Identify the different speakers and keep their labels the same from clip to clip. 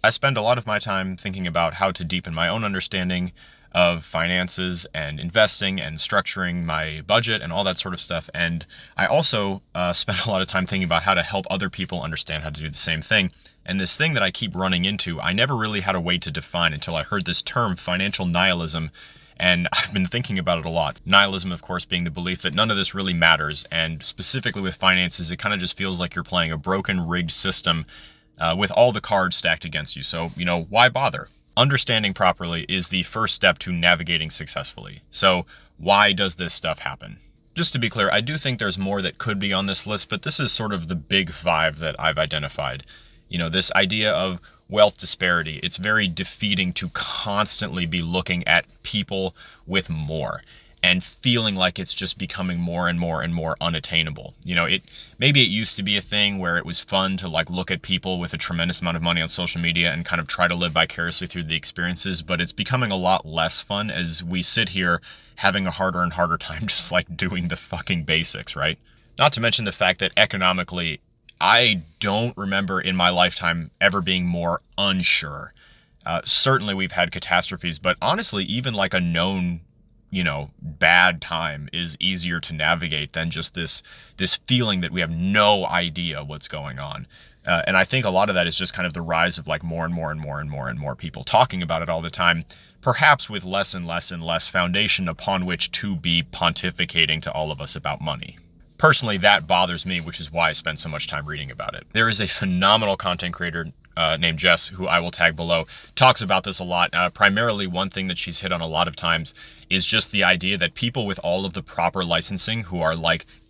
Speaker 1: I spend a lot of my time thinking about how to deepen my own understanding of finances and investing and structuring my budget and all that sort of stuff. And I also spend a lot of time thinking about how to help other people understand how to do the same thing. And this thing that I keep running into, I never really had a way to define until I heard this term, financial nihilism. And I've been thinking about it a lot. Nihilism, of course, being the belief that none of this really matters. And specifically with finances, it kind of just feels like you're playing a broken, rigged system with all the cards stacked against you. So, why bother? Understanding properly is the first step to navigating successfully. So, why does this stuff happen? Just to be clear, I do think there's more that could be on this list, but this is sort of the big five that I've identified. This idea of wealth disparity, it's very defeating to constantly be looking at people with more and feeling like it's just becoming more and more and more unattainable. Maybe it used to be a thing where it was fun to look at people with a tremendous amount of money on social media and kind of try to live vicariously through the experiences, but it's becoming a lot less fun as we sit here having a harder and harder time just doing the fucking basics, right? Not to mention the fact that economically, I don't remember in my lifetime ever being more unsure. Certainly we've had catastrophes, but honestly, even a known bad time is easier to navigate than just this feeling that we have no idea what's going on. And I think a lot of that is just kind of the rise of more and more and more and more and more people talking about it all the time, perhaps with less and less and less foundation upon which to be pontificating to all of us about money. Personally, that bothers me, which is why I spend so much time reading about it. There is a phenomenal content creator named Jess, who I will tag below, talks about this a lot. Primarily, one thing that she's hit on a lot of times is just the idea that people with all of the proper licensing who are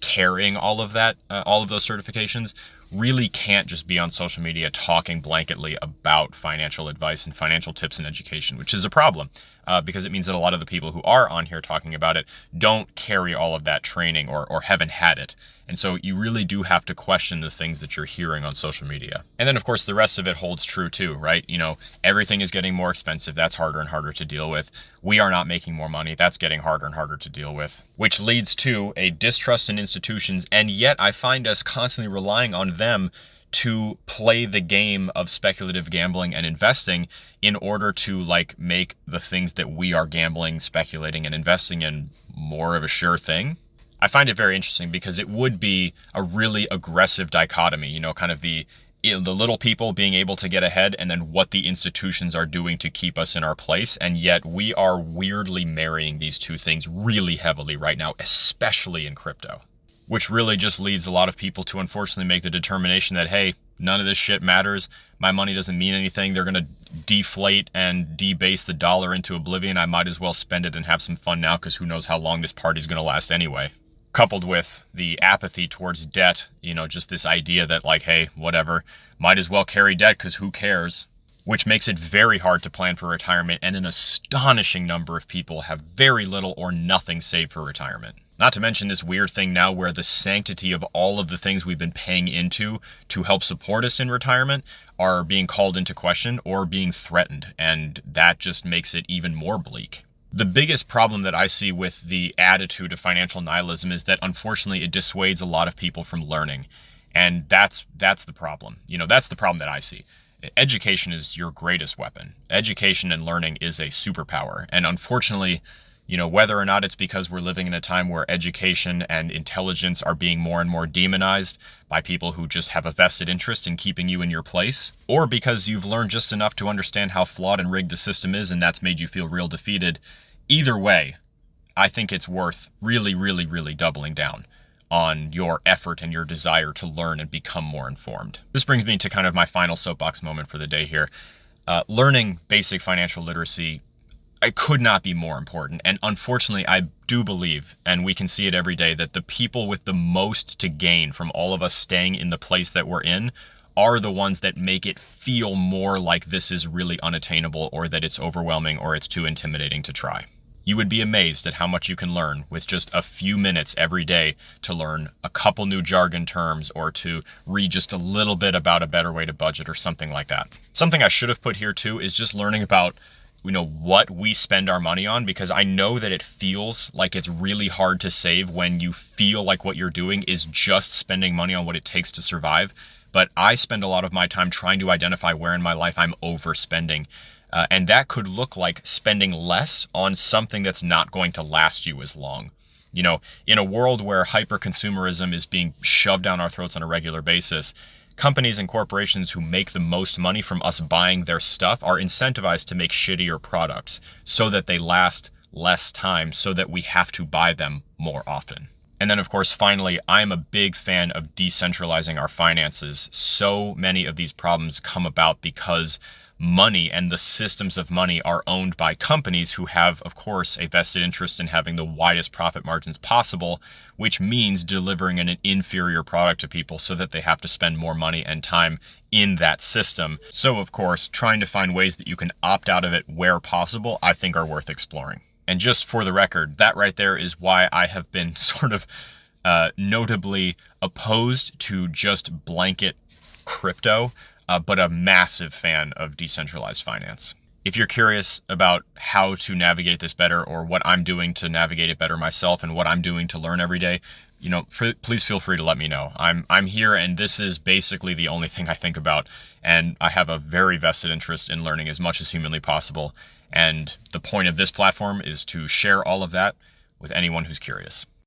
Speaker 1: carrying all of that, all of those certifications, really can't just be on social media talking blanketly about financial advice and financial tips and education, which is a problem because it means that a lot of the people who are on here talking about it don't carry all of that training or haven't had it. And so you really do have to question the things that you're hearing on social media. And then, of course, the rest of it holds true too, right? Everything is getting more expensive. That's harder and harder to deal with. We are not making more money. That's getting harder and harder to deal with, which leads to a distrust in institutions. And yet I find us constantly relying on them to play the game of speculative gambling and investing in order to make the things that we are gambling, speculating, and investing in more of a sure thing. I find it very interesting because it would be a really aggressive dichotomy, kind of the little people being able to get ahead and then what the institutions are doing to keep us in our place. And yet we are weirdly marrying these two things really heavily right now, especially in crypto, which really just leads a lot of people to unfortunately make the determination that, hey, none of this shit matters. My money doesn't mean anything. They're going to deflate and debase the dollar into oblivion. I might as well spend it and have some fun now because who knows how long this party's going to last anyway. Coupled with the apathy towards debt, just this idea that hey, whatever, might as well carry debt because who cares? Which makes it very hard to plan for retirement, and an astonishing number of people have very little or nothing saved for retirement. Not to mention this weird thing now where the sanctity of all of the things we've been paying into to help support us in retirement are being called into question or being threatened, and that just makes it even more bleak. The biggest problem that I see with the attitude of financial nihilism is that unfortunately it dissuades a lot of people from learning. And that's the problem. That's the problem that I see. Education is your greatest weapon. Education and learning is a superpower. And unfortunately, whether or not it's because we're living in a time where education and intelligence are being more and more demonized by people who just have a vested interest in keeping you in your place, or because you've learned just enough to understand how flawed and rigged the system is and that's made you feel real defeated, either way, I think it's worth really, really, really doubling down on your effort and your desire to learn and become more informed. This brings me to kind of my final soapbox moment for the day here. Learning basic financial literacy, it could not be more important. And unfortunately, I do believe, and we can see it every day, that the people with the most to gain from all of us staying in the place that we're in are the ones that make it feel more like this is really unattainable or that it's overwhelming or it's too intimidating to try. You would be amazed at how much you can learn with just a few minutes every day to learn a couple new jargon terms or to read just a little bit about a better way to budget or something like that. Something I should have put here too is just learning about what we spend our money on, because I know that it feels like it's really hard to save when you feel like what you're doing is just spending money on what it takes to survive. but I spend a lot of my time trying to identify where in my life I'm overspending. And that could look like spending less on something that's not going to last you as long. You know, in a world where hyper-consumerism is being shoved down our throats on a regular basis, companies and corporations who make the most money from us buying their stuff are incentivized to make shittier products so that they last less time, so that we have to buy them more often. And then, of course, finally, I'm a big fan of decentralizing our finances. So many of these problems come about because money and the systems of money are owned by companies who have, of course, a vested interest in having the widest profit margins possible, which means delivering an inferior product to people so that they have to spend more money and time in that system. So, of course, trying to find ways that you can opt out of it where possible, I think are worth exploring. And just for the record, that right there is why I have been sort of notably opposed to just blanket crypto, but a massive fan of decentralized finance. If you're curious about how to navigate this better, or what I'm doing to navigate it better myself and what I'm doing to learn every day, please feel free to let me know. I'm here, and this is basically the only thing I think about, and I have a very vested interest in learning as much as humanly possible. And the point of this platform is to share all of that with anyone who's curious.